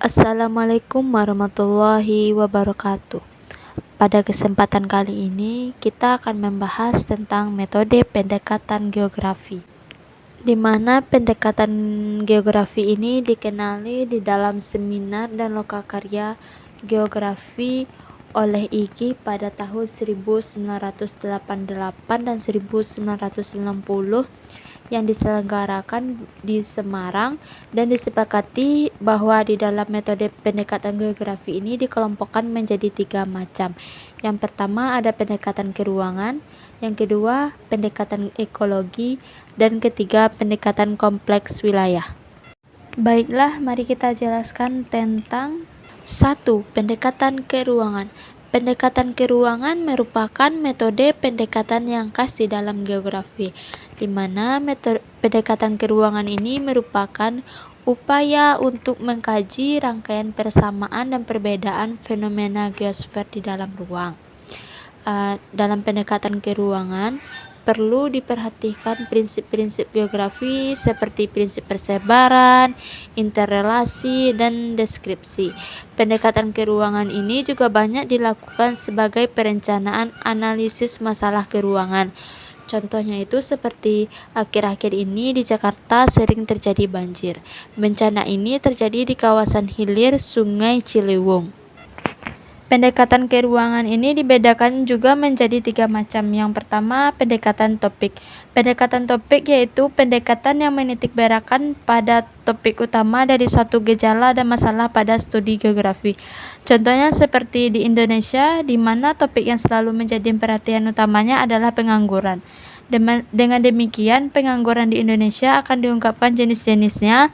Assalamualaikum warahmatullahi wabarakatuh. Pada kesempatan kali ini, kita akan membahas tentang metode pendekatan geografi, di mana pendekatan geografi ini dikenali di dalam seminar dan lokakarya geografi oleh Iggy pada tahun 1988 dan 1990 yang diselenggarakan di Semarang, dan disepakati bahwa di dalam metode pendekatan geografi ini dikelompokkan menjadi 3 macam. Yang pertama ada pendekatan keruangan, yang kedua pendekatan ekologi, dan ketiga pendekatan kompleks wilayah. Baiklah, mari kita jelaskan tentang 1. Pendekatan keruangan. Pendekatan keruangan merupakan metode pendekatan yang khas di dalam geografi, di mana metode pendekatan keruangan ini merupakan upaya untuk mengkaji rangkaian persamaan dan perbedaan fenomena geosfer di dalam ruang. Dalam pendekatan keruangan perlu diperhatikan prinsip-prinsip geografi seperti prinsip persebaran, interrelasi, dan deskripsi. Pendekatan keruangan ini juga banyak dilakukan sebagai perencanaan analisis masalah keruangan. Contohnya itu seperti akhir-akhir ini di Jakarta sering terjadi banjir. Bencana ini terjadi di kawasan hilir Sungai Ciliwung. Pendekatan keruangan ini dibedakan juga menjadi 3 macam. Yang pertama, pendekatan topik. Pendekatan topik yaitu pendekatan yang menitikberatkan pada topik utama dari suatu gejala dan masalah pada studi geografi. Contohnya seperti di Indonesia, di mana topik yang selalu menjadi perhatian utamanya adalah pengangguran. Dengan demikian, pengangguran di Indonesia akan diungkapkan jenis-jenisnya,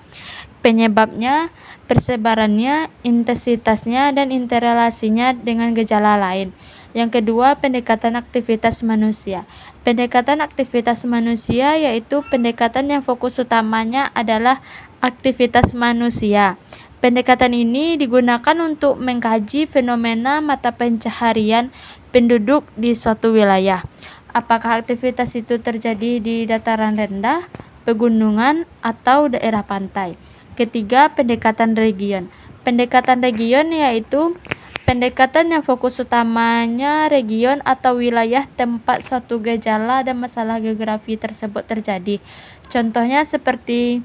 penyebabnya, persebarannya, intensitasnya, dan interrelasinya dengan gejala lain. Yang kedua, pendekatan aktivitas manusia. Pendekatan aktivitas manusia yaitu pendekatan yang fokus utamanya adalah aktivitas manusia. Pendekatan ini digunakan untuk mengkaji fenomena mata pencaharian penduduk di suatu wilayah. Apakah aktivitas itu terjadi di dataran rendah, pegunungan, atau daerah pantai. Ketiga, pendekatan region. Pendekatan region yaitu pendekatan yang fokus utamanya region atau wilayah tempat suatu gejala dan masalah geografi tersebut terjadi. Contohnya seperti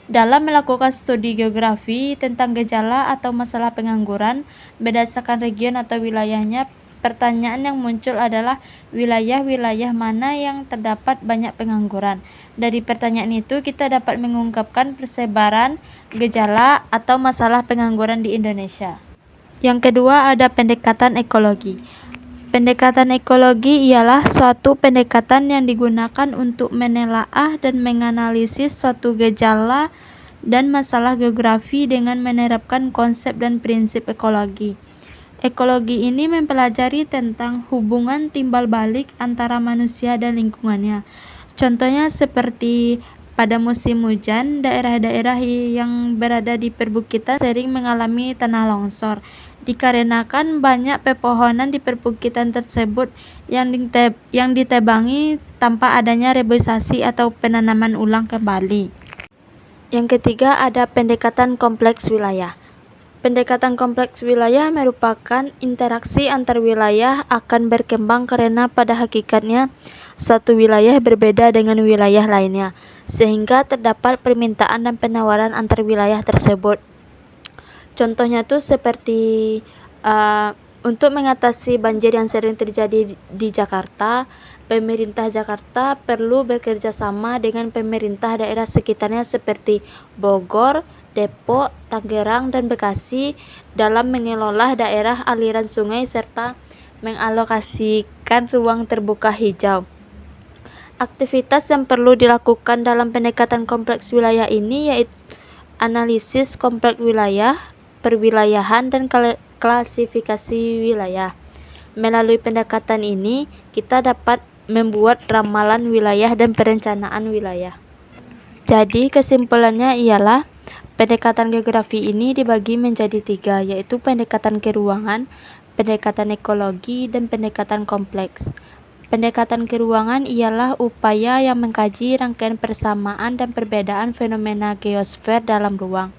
dalam melakukan studi geografi tentang gejala atau masalah pengangguran berdasarkan region atau wilayahnya, pertanyaan yang muncul adalah wilayah-wilayah mana yang terdapat banyak pengangguran. Dari pertanyaan itu kita dapat mengungkapkan persebaran gejala atau masalah pengangguran di Indonesia. Yang kedua ada pendekatan ekologi. Pendekatan ekologi ialah suatu pendekatan yang digunakan untuk menelaah dan menganalisis suatu gejala dan masalah geografi dengan menerapkan konsep dan prinsip ekologi. Ekologi ini mempelajari tentang hubungan timbal balik antara manusia dan lingkungannya. Contohnya seperti pada musim hujan, daerah-daerah yang berada di perbukitan sering mengalami tanah longsor, dikarenakan banyak pepohonan di perbukitan tersebut yang ditebangi tanpa adanya reboisasi atau penanaman ulang kembali. Yang ketiga ada pendekatan kompleks wilayah. Pendekatan kompleks wilayah merupakan interaksi antar wilayah akan berkembang karena pada hakikatnya suatu wilayah berbeda dengan wilayah lainnya, sehingga terdapat permintaan dan penawaran antar wilayah tersebut. Contohnya tuh seperti untuk mengatasi banjir yang sering terjadi di Jakarta, pemerintah Jakarta perlu bekerja sama dengan pemerintah daerah sekitarnya seperti Bogor, Depok, Tangerang, dan Bekasi dalam mengelola daerah aliran sungai serta mengalokasikan ruang terbuka hijau. Aktivitas yang perlu dilakukan dalam pendekatan kompleks wilayah ini yaitu analisis kompleks wilayah, perwilayahan, dan klasifikasi wilayah. Melalui pendekatan ini, kita dapat membuat ramalan wilayah dan perencanaan wilayah. Jadi, kesimpulannya ialah pendekatan geografi ini dibagi menjadi 3, yaitu pendekatan keruangan, pendekatan ekologi, dan pendekatan kompleks. Pendekatan keruangan ialah upaya yang mengkaji rangkaian persamaan dan perbedaan fenomena geosfer dalam ruang.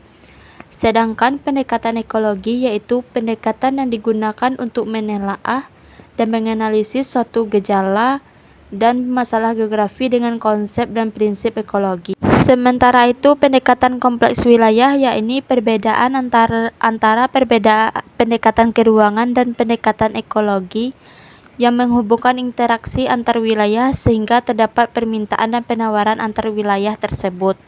Sedangkan pendekatan ekologi yaitu pendekatan yang digunakan untuk menelaah dan menganalisis suatu gejala dan masalah geografi dengan konsep dan prinsip ekologi. Sementara itu, pendekatan kompleks wilayah yakni perbedaan antara pendekatan keruangan dan pendekatan ekologi yang menghubungkan interaksi antar wilayah sehingga terdapat permintaan dan penawaran antar wilayah tersebut.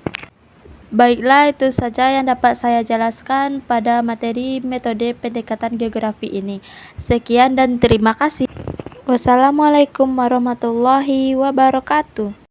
Baiklah, itu saja yang dapat saya jelaskan pada materi metode pendekatan geografi ini. Sekian dan terima kasih. Wassalamualaikum warahmatullahi wabarakatuh.